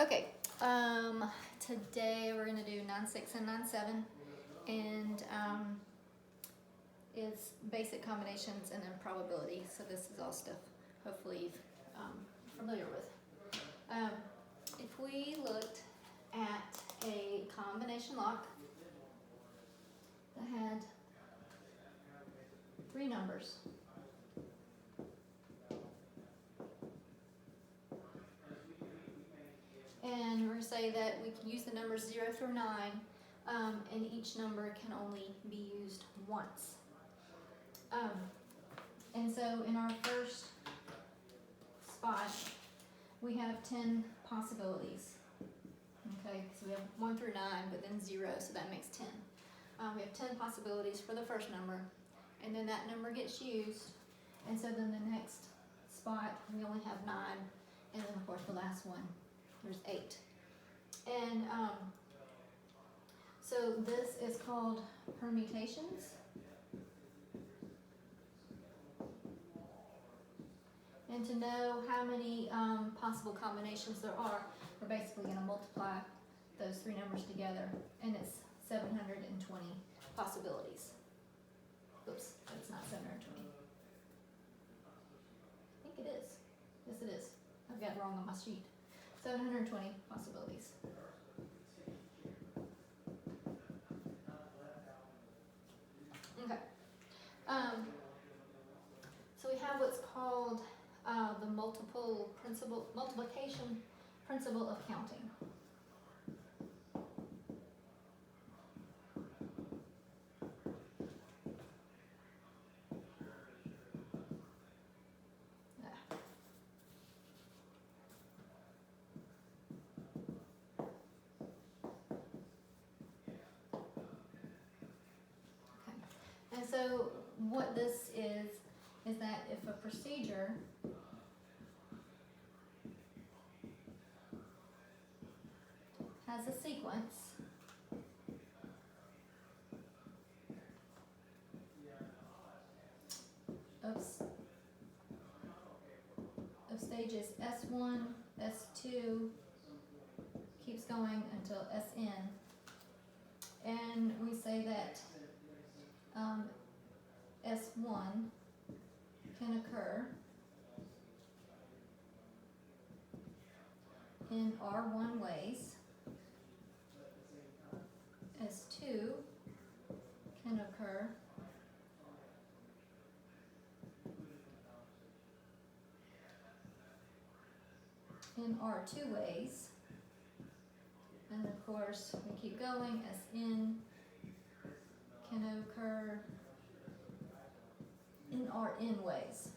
Okay, today we're gonna do 9-6 and 9-7, and it's basic combinations and then probability. So this is all stuff hopefully you're familiar with. If we looked at a combination lock that had 3 numbers, and we're going to say that we can use the numbers 0 through 9, and each number can only be used once. And so in our first spot, we have 10 possibilities. Okay, so we have 1 through 9, but then 0, so that makes 10. We have 10 possibilities for the first number, and then that number gets used, and so then the next spot, we only have 9, and then of course the last one, there's 8. And so this is called permutations. And to know how many possible combinations there are, we're basically going to multiply those 3 numbers together, and it's 720 possibilities. Oops, it's not 720. I think it is. Yes, it is. I've got it wrong on my sheet. 720 possibilities. Okay. So we have what's called the multiplication principle of counting. And so what this is that if a procedure has a sequence of stages S1, S2, keeps going until Sn, and we say that S1 can occur in R1 ways, S2 can occur in R2 ways, and of course we keep going, Sn can occur in Rn ways.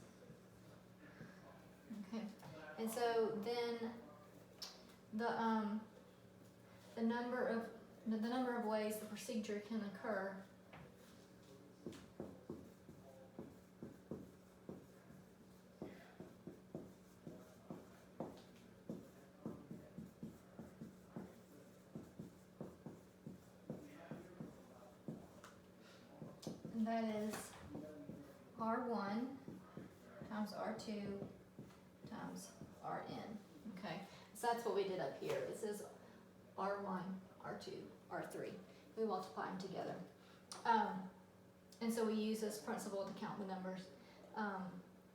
Okay, and so then the number of ways the procedure can occur and that is R1 times R2 times Rn. Okay, so that's what we did up here. This is R1, R2, R3. We multiply them together. And so we use this principle to count the numbers,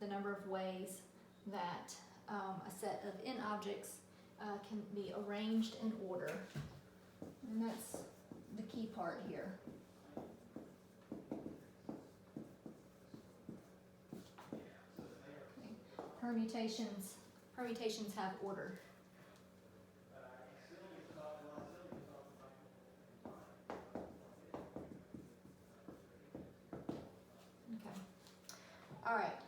the number of ways that a set of n objects can be arranged in order. And that's the key part here. Permutations have order. Okay. All right.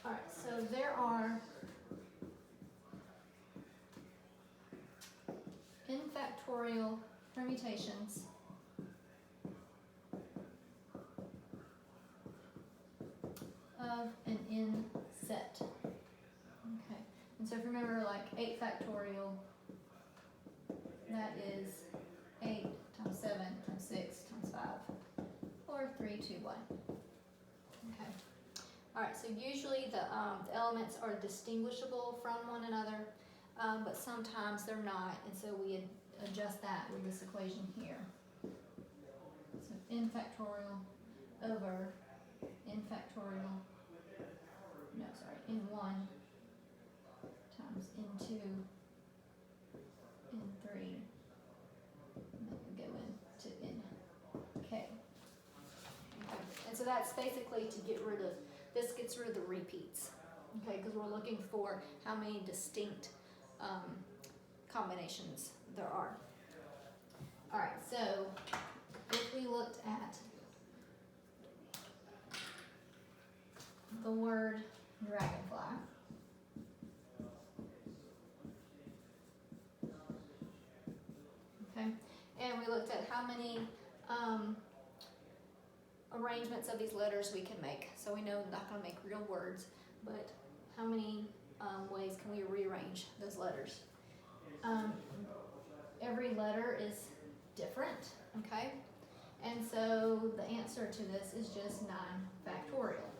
All right, so there are n factorial permutations of an n set. Okay, And so if you remember, like 8 factorial, that is 8 times 7 times 6 times 5, or 3, 2, 1. Okay. All right, so usually the elements are distinguishable from one another, but sometimes they're not, and so we adjust that with this equation here. So n factorial over n factorial, no, sorry, n1 times n2, n3, and then we go into nk. Okay. And so that's basically to get rid of, this gets rid of the repeats, okay, because we're looking for how many distinct combinations there are. All right, so if we looked at the word dragonfly, okay, and we looked at how many arrangements of these letters we can make. So we know we're not going to make real words, but how many ways can we rearrange those letters? Every letter is different, okay? And so the answer to this is just 9 factorial,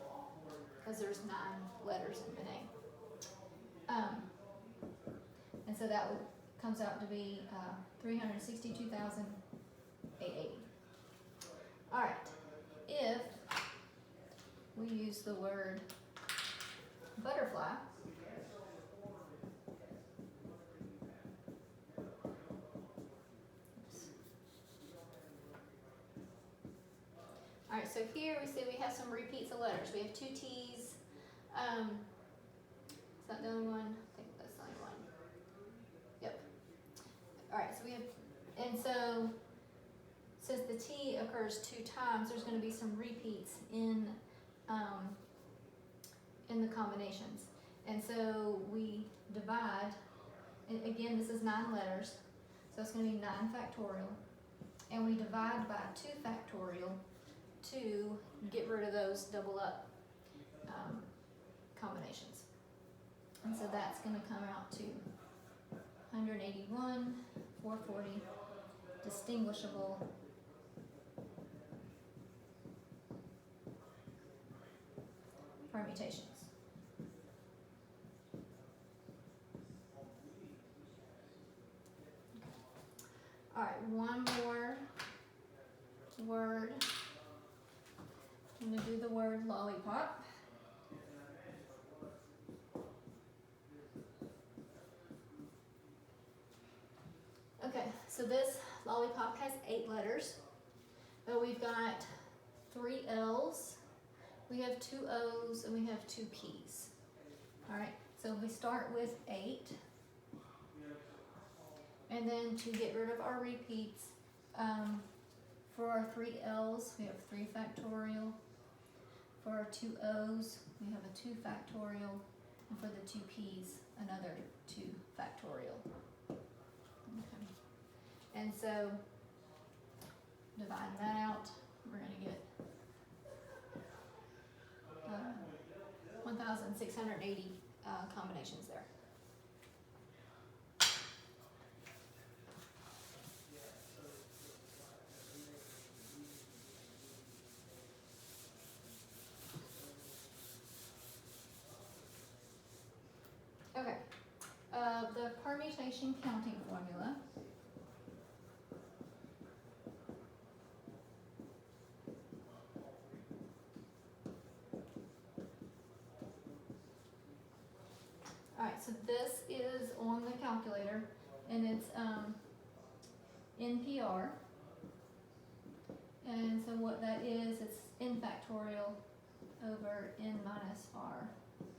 because there's 9 letters in the name. And so that comes out to be 362,880. All right, if we use the word butterfly, all right, so here we see we have some repeats of letters. We have 2 T's. Is that the only one? I think that's the only one. Yep. All right, so we have, and so since the T occurs 2 times, there's going to be some repeats in the combinations. And so we divide, and again, this is 9 letters, so it's going to be 9 factorial. And we divide by 2 factorial to get rid of those double up combinations. And so that's going to come out to 181, 440, distinguishable permutations. All right, one more word. I'm going to do the word lollipop. Okay, so this lollipop has 8 letters, but we've got 3 L's, we have 2 O's, and we have 2 P's. All right, so we start with 8, and then to get rid of our repeats, for our 3 L's, we have 3 factorial. For our 2 O's, we have a 2 factorial, and for the 2 P's, another 2 factorial. Okay. And so, dividing that out, we're going to get 1,680 combinations there. Okay, the permutation counting formula. All right, so this is on the calculator, and it's NPR. And so what that is, it's n factorial over n minus r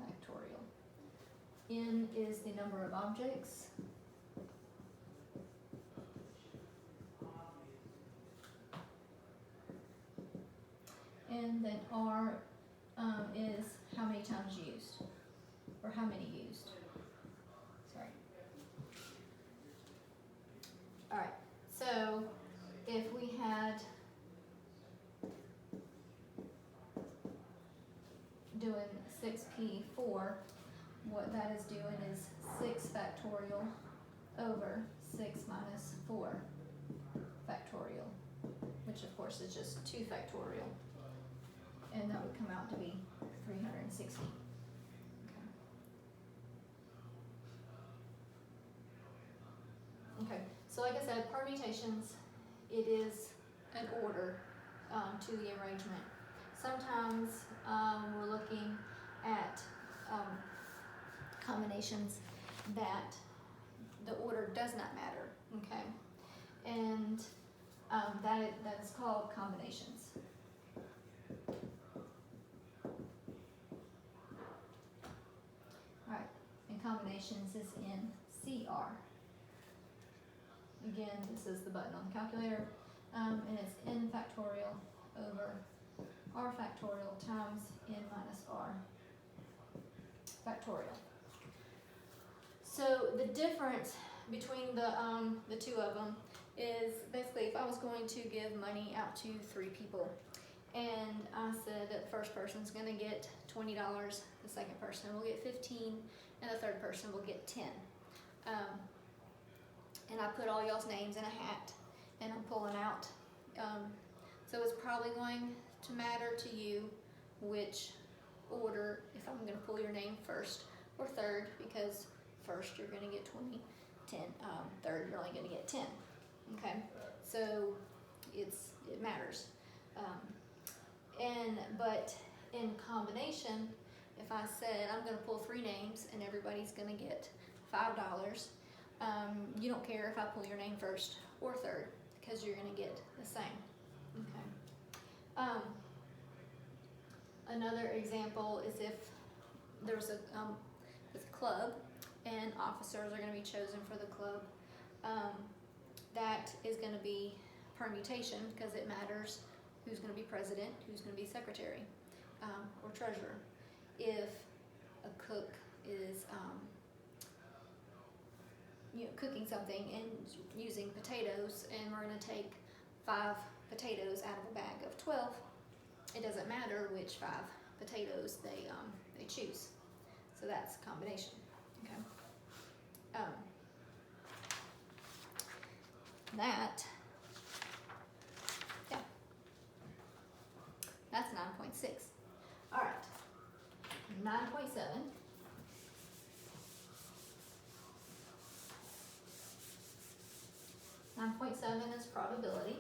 factorial. N is the number of objects. And then R is how many times used, or how many used. Sorry. All right, so if we had doing 6P4, what that is doing is 6 factorial over 6 minus 4 factorial, which of course is just 2 factorial, and that would come out to be 360. Okay, so like I said, permutations, it is an order to the arrangement. Sometimes we're looking at combinations that the order does not matter, okay? And that is called combinations. Alright, and combinations is in CR. Again, this is the button on the calculator, and it's n factorial over r factorial times n minus r factorial. So the difference between the two of them is basically if I was going to give money out to 3 people, and I said that the first person's going to get $20, the second person will get 15, and the third person will get 10. And I put all y'all's names in a hat, and I'm pulling out. So it's probably going to matter to you which order, if I'm going to pull your name first or third, because first you're going to get 20, 10, third you're only going to get 10. Okay, so it matters. But in combination, if I said I'm going to pull 3 names and everybody's going to get $5, you don't care if I pull your name first or third, because you're going to get the same. Okay. Another example is if there's a club and officers are going to be chosen for the club. That is going to be permutation, because it matters who's going to be president, who's going to be secretary, or treasurer. If a cook is cooking something and using potatoes, and we're going to take 5 potatoes out of a bag of 12, it doesn't matter which 5 potatoes they choose. So that's combination. Okay. That's 9.6. All right. 9.7. is probability.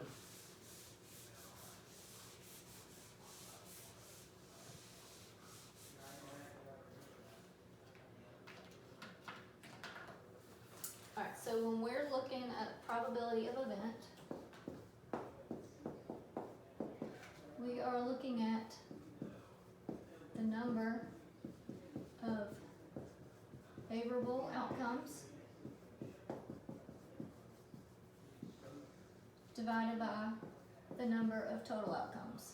All right, so when we're looking at probability of event, we are looking at the number of favorable outcomes divided by the number of total outcomes.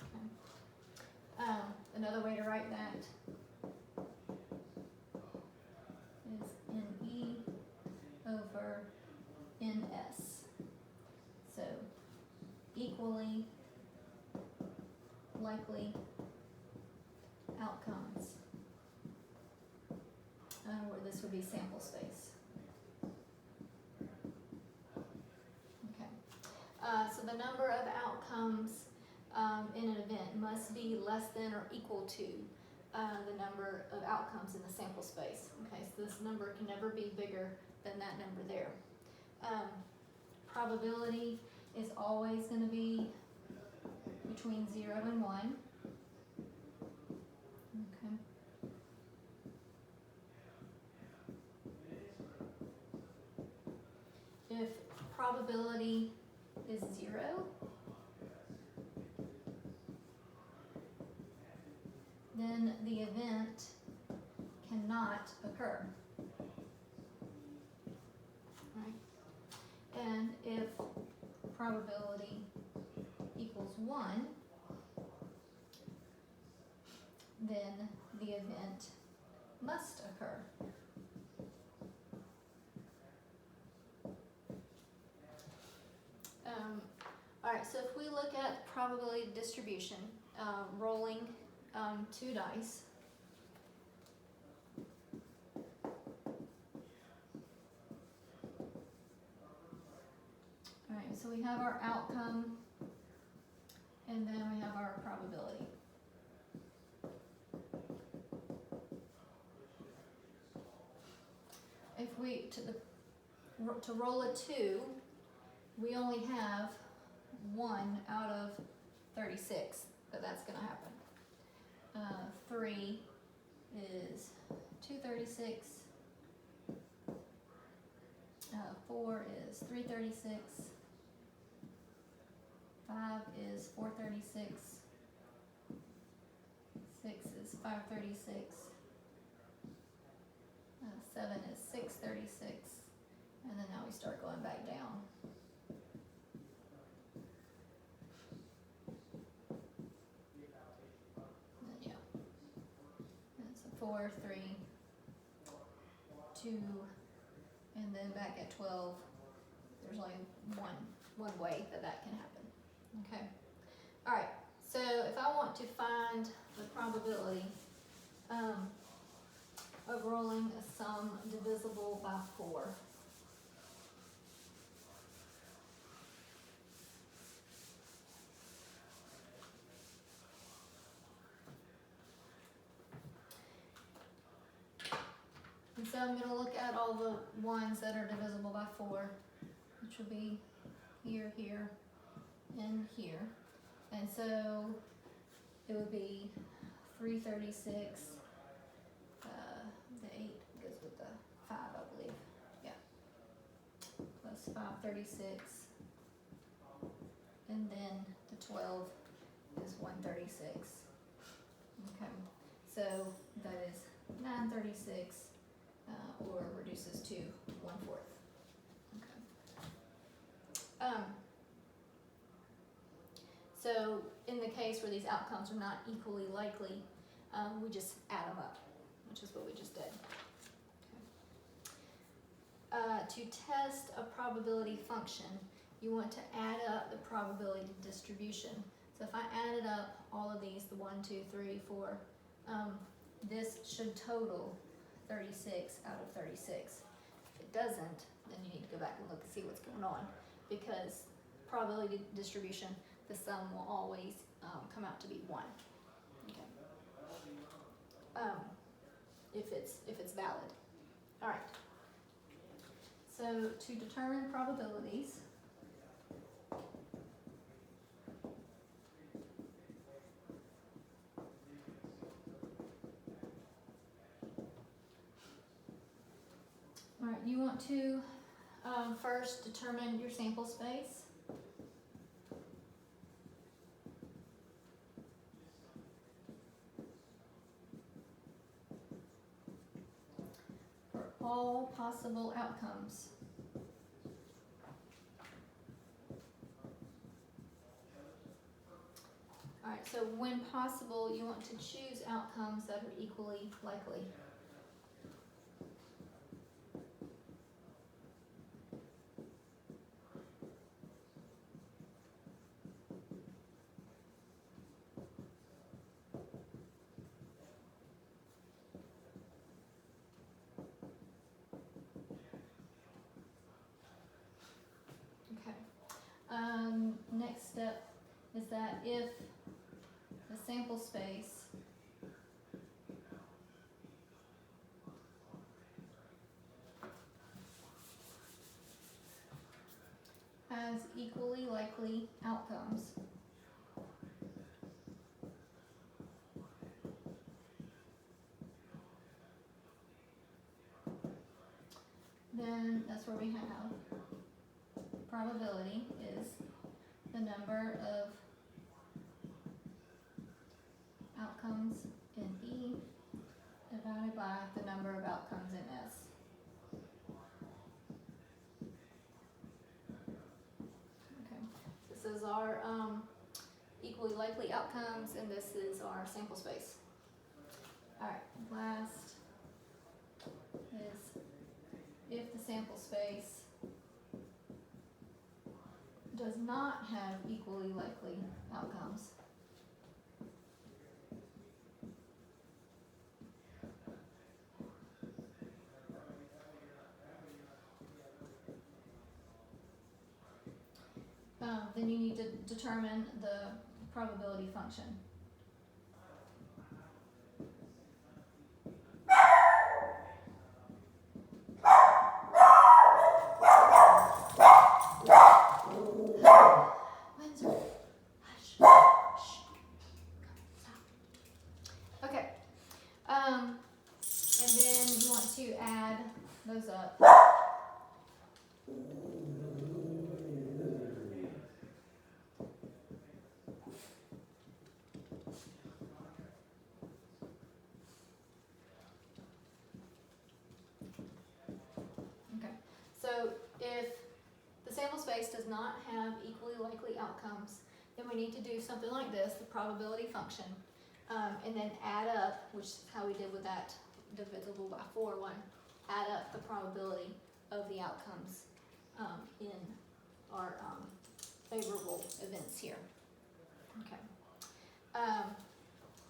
Okay. Another way to write that is NE over NS. So equally likely outcomes, where this would be sample space. Okay. So the number of outcomes in an event must be less than or equal to the number of outcomes in the sample space. Okay, so this number can never be bigger than that number there. Probability is always going to be between 0 and 1. Okay. If probability is 0, then the event cannot occur. Right? And if probability equals 1, then the event must occur. All right, so if we look at that probability distribution, rolling 2 dice. All right, so we have our outcome, and then we have our probability. If we, to roll a 2, we only have 1 out of 36 that's going to happen. 3 is 236. 4 is 336. 5 is 436. 6 is 536. 7 is 636. And then now we start going back down. And yeah. And so 4, 3, 2, and then back at 12. There's only one way that can happen. Okay. All right. So if I want to find the probability of rolling a sum divisible by 4. And so I'm going to look at all the ones that are divisible by 4, which will be here, here, and here. And so it would be 336. The 8 goes with the 5, I believe. Yeah. Plus 536. And then the 12 is 136. Okay. So that is 936, or reduces to 1/4. Okay. So in the case where these outcomes are not equally likely, we just add them up, which is what we just did. Okay. To test a probability function, you want to add up the probability distribution. So if I added up all of these, the 1, 2, 3, 4, this should total 36 out of 36. If it doesn't, then you need to go back and look and see what's going on, because probability distribution, the sum will always come out to be 1. Okay. If it's valid. All right. So to determine probabilities, all right, you want to first determine your sample space. For all possible outcomes. All right, so when possible, you want to choose outcomes that are equally likely. Next step is that if the sample space has equally likely outcomes, then that's where we have probability is the number of outcomes in E divided by the number of outcomes in S. Okay, this is our equally likely outcomes, and this is our sample space. All right, last is if the sample space does not have equally likely outcomes. Then you need to determine the probability function. Windsor, hush, shh, stop. Okay, and then you want to add those up. Okay, so if the sample space does not have equally likely outcomes, then we need to do something like this, the probability function, and then add up, which is how we did with that divisible by 4 one, add up the probability of the outcomes in our favorable events here. Okay.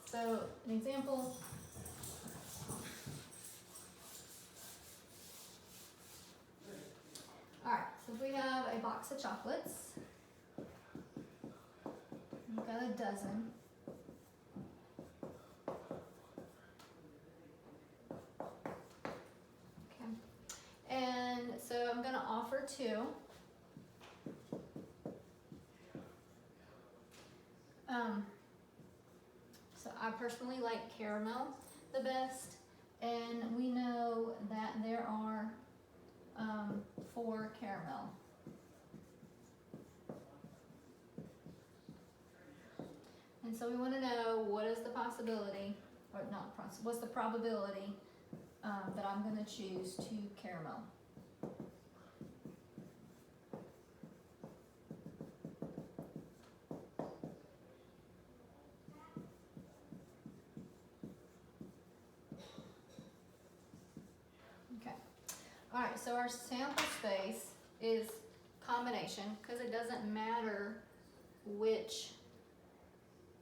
So an example. Alright, so if we have a box of chocolates, we've got a dozen. Okay. And so I'm going to offer 2. So I personally like caramel the best, and we know that there are 4 caramel. And so we want to know what is the possibility, or not, what's the probability that I'm going to choose 2 caramel. Okay. All right, so our sample space is combination because it doesn't matter which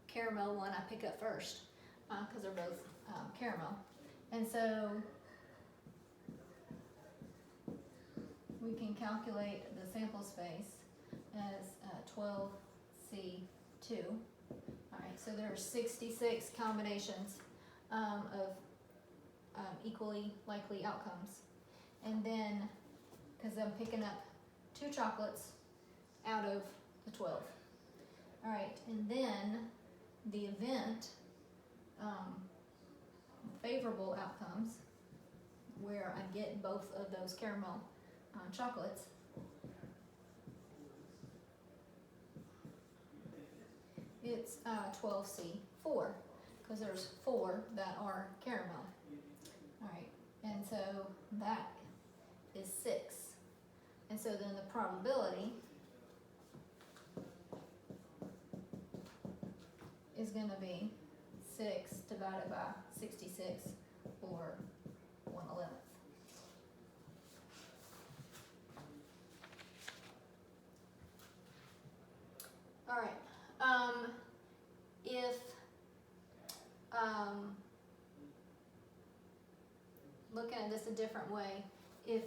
caramel one I pick up first because they're both caramel. And so we can calculate the sample space as 12C2. All right, so there are 66 combinations of equally likely outcomes. And then, because I'm picking up 2 chocolates out of the 12. All right, and then the event, favorable outcomes, where I get both of those caramel chocolates, it's 12C4, because there's 4 that are caramel. All right, and so that is 6. And so then the probability is going to be 6 divided by 66, or 1/11. All right. If looking at this a different way, if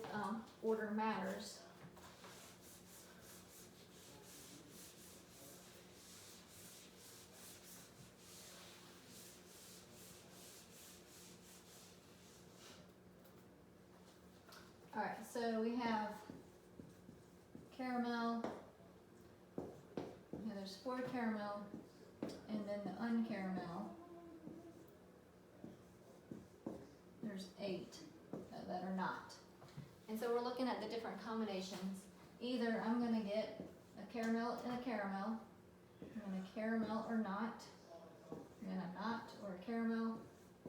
order matters, all right, so we have caramel, there's 4 caramel, and then the uncaramel, there's 8 that are not. And so we're looking at the different combinations. Either I'm going to get a caramel and a caramel, I'm going to caramel or not, I'm going to not or a caramel,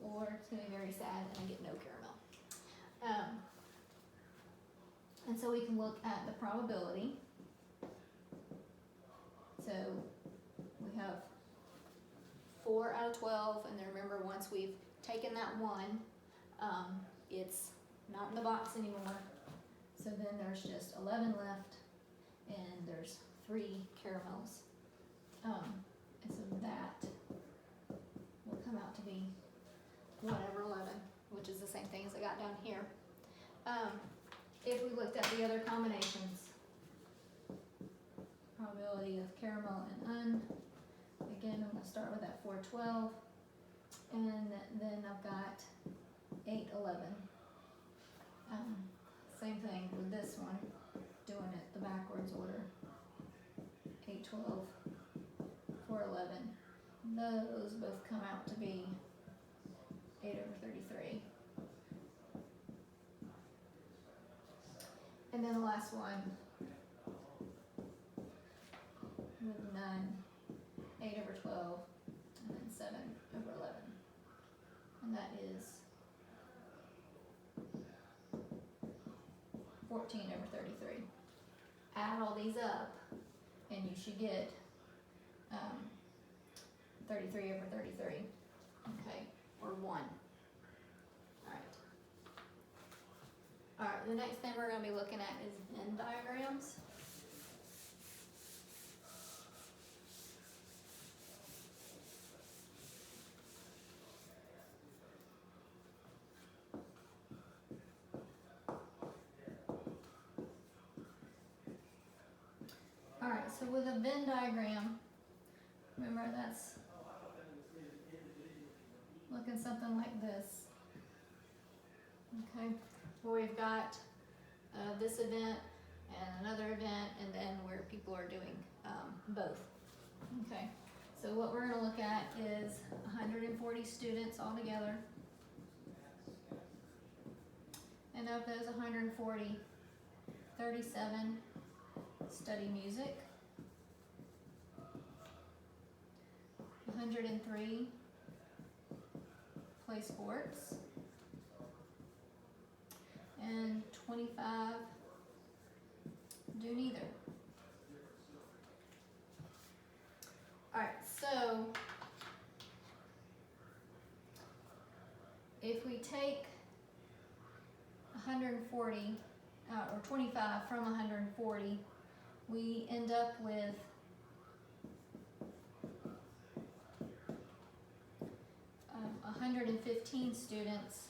or it's going to be very sad and I get no caramel. And so we can look at the probability. So we have 4 out of 12, and then remember, once we've taken that 1, it's not in the box anymore. So then there's just 11 left, and there's 3 caramels. And so that will come out to be 1/11, which is the same thing as I got down here. If we looked at the other combinations, probability of caramel and again, I'm going to start with that 412, and then I've got 811. Same thing with this one, doing it the backwards order. 812, 411. Those both come out to be 8/33. And then the last one with none, 8/12, and then 7/11. And that is 14/33. Add all these up, and you should get 33/33. Okay, or 1. Alright, the next thing we're going to be looking at is Venn diagrams. Alright, so with a Venn diagram, remember that's looking something like this. Okay, where we've got this event and another event, and then where people are doing both. Okay, so what we're going to look at is 140 students altogether. And of those 140, 37 study music, 103 play sports, and 25 do neither. Alright, so if we take 140 or 25 from 140, we end up with 115 students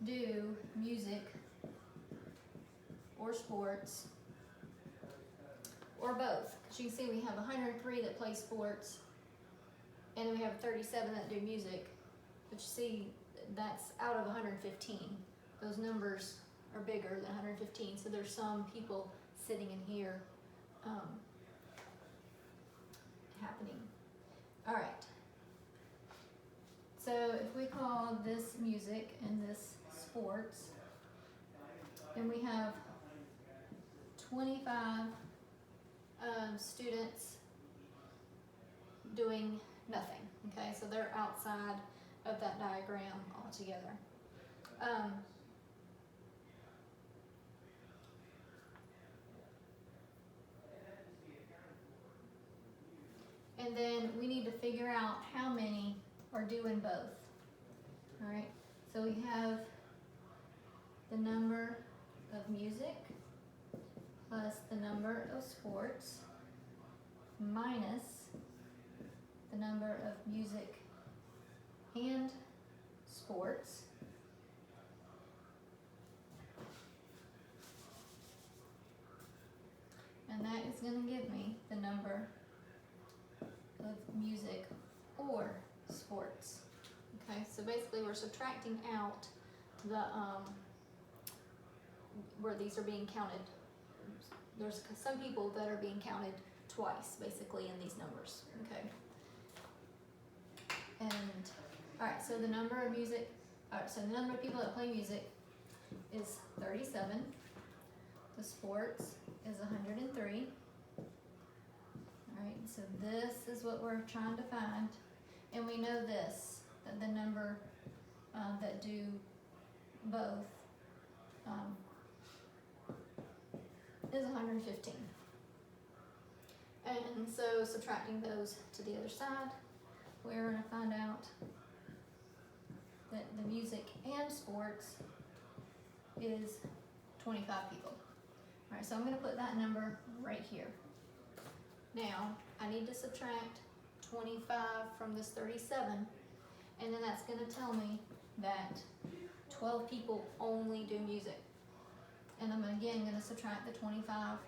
do music or sports or both. Because you can see we have 103 that play sports, and we have 37 that do music. But you see, that's out of 115. Those numbers are bigger than 115, so there's some people sitting in here happening. All right. So if we call this music and this sports, and we have 25 students doing nothing, okay? So they're outside of that diagram altogether. And then we need to figure out how many are doing both. All right, so we have the number of music plus the number of sports minus the number of music and sports and that is going to give me the number of music or sports. Okay, so basically we're subtracting out the where these are being counted. There's some people that are being counted twice, basically, in these numbers. Okay. And all right, so the number of music. All right, so the number of people that play music is 37. The sports is 103. All right, so this is what we're trying to find, and we know this, that the number that do both is 115. And so subtracting those to the other side, we're going to find out that the music and sports is 25 people. All right, so I'm going to put that number right here. Now, I need to subtract 25 from this 37, and then that's gonna tell me that 12 people only do music. And I'm again gonna subtract the 25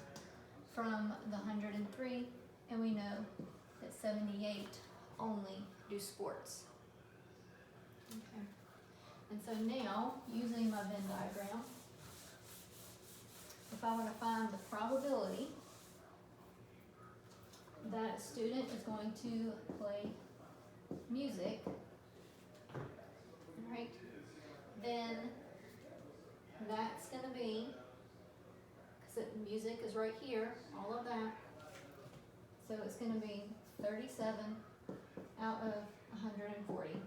from the 103, and we know that 78 only do sports. Okay. And so now, using my Venn diagram, if I were to find the probability that a student is going to play music, right, then that's going to be, because music is right here, all of that, so it's going to be 37 out of 140,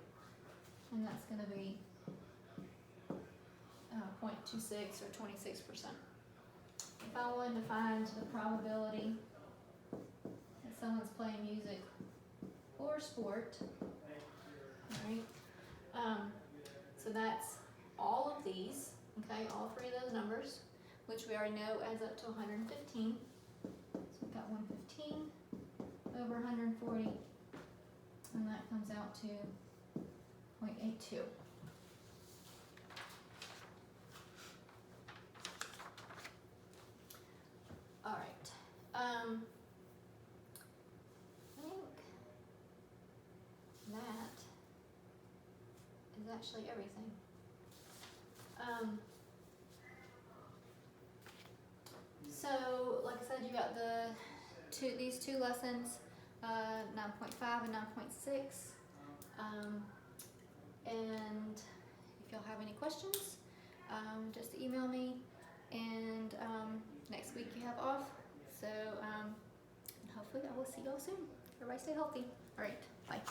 and that's going to be 0.26 or 26%. If I wanted to find the probability that someone's playing music or sport, right? So that's all of these, okay, all three of those numbers, which we already know adds up to 115. So we've got 115 over 140, and that comes out to 0.82. All right. I think that is actually everything. So, like I said, you got these two lessons, 9.5 and 9.6. And if y'all have any questions, just email me. And next week you have off, so hopefully I will see y'all soon. Everybody stay healthy. All right, bye.